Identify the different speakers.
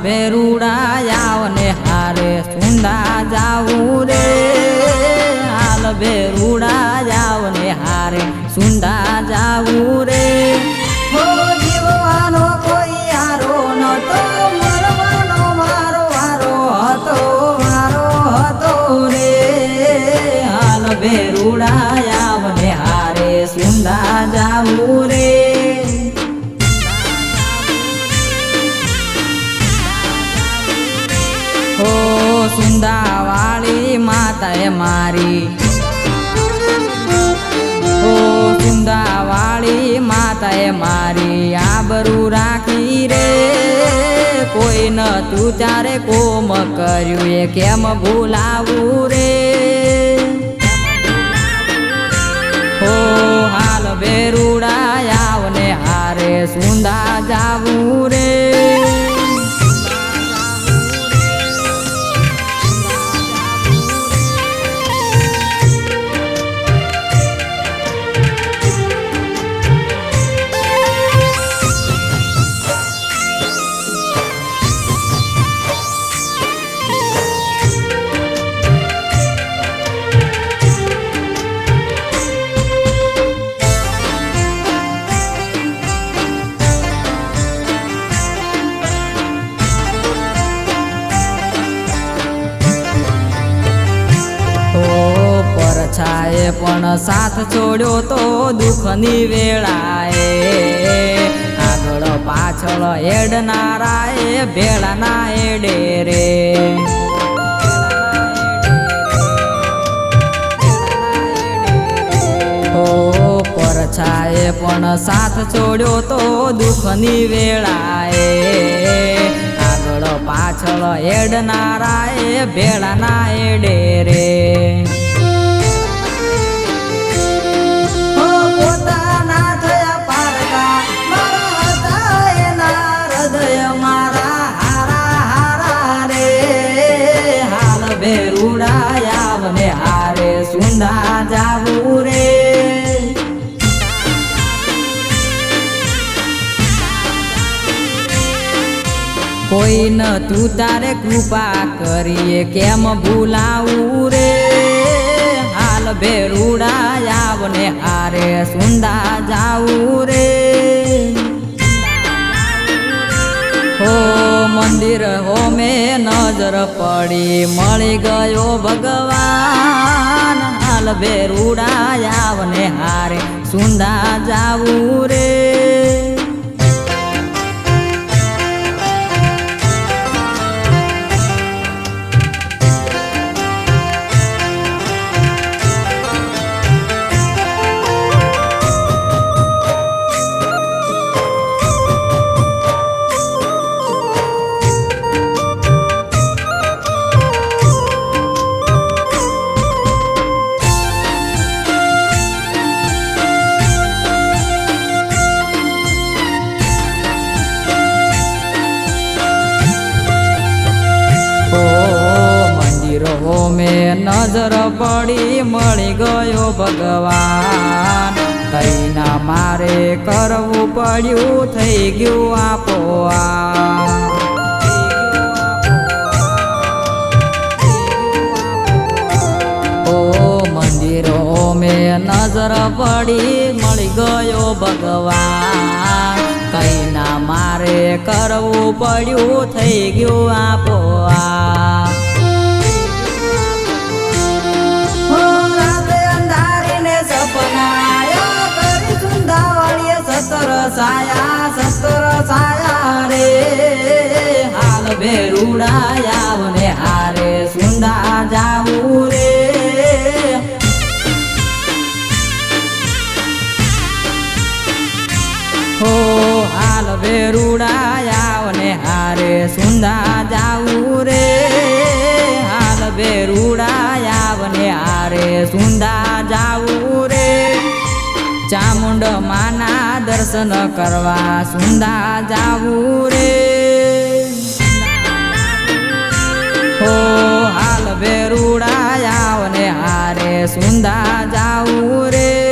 Speaker 1: ભેરુડા આવને હારે સુંદા જાવું રે હાલ ભેરુડા આવને હારે સુંદા જાવું રે હો જીવવાનો કોઈ હારો નતો મરવાનો મારો હતો રે હાલ ભેરુડા આવને હારે સુંદા જાવું રે ઓ સુંદાવાળી માતાએ મારી ઓ સુંદાવાળી માતાએ મારી આબરૂ રાખી રે કોઈ નતું ત્યારે કોમ કર્યું એ કેમ ભૂલાવું રે ઓ હાલ ભેરુડા આવને હારે સુંદા જાવું રે છાએ પણ સાથ છોડ્યો તો દુઃખની વેળાએ આગળ પાછળ એડનારાએ ભેળાના એડે રે ઓ પરછાએ પણ સાથ છોડ્યો તો દુઃખની વેળાએ આગળ પાછળ એડનારાએ ભેળાના એડે રે ભેરુડા આવને હારે સુંદા જાવું રે કોઈ નતું તારે કૃપા કરીએ કેમ ભૂલાવું રે હાલ ભેરુડા આવને હારે સુંદા જાવું રે હો મંદિર હોમે નજર પડી મળી ગયો ભગવાન હાલ ભેરુડા આવને હારે સુંદા જાવું રે મેં નજર પડી મળી ગયો ભગવાન તઈના મારે કરવું પડ્યું થઈ ગયું આપોઆ ઓ મંદિરો મેં નજર પડી મળી ગયો ભગવાન તઈના મારે કરવું પડ્યું થઈ ગયું આપોઆ સાયા રે હાલ ભેરુડા આવને હારે સુંદા જાવું રે હો હાલ ભેરુડા આવને હારે સુંદા જાવું રે હાલ ભેરુડા આવને હારે સુંદા જાવું રે ચામુંડ માના દર્શન કરવા સુંદા જાવું રે હો હાલ ભેરુડા આવને હારે સુંદા જાવું રે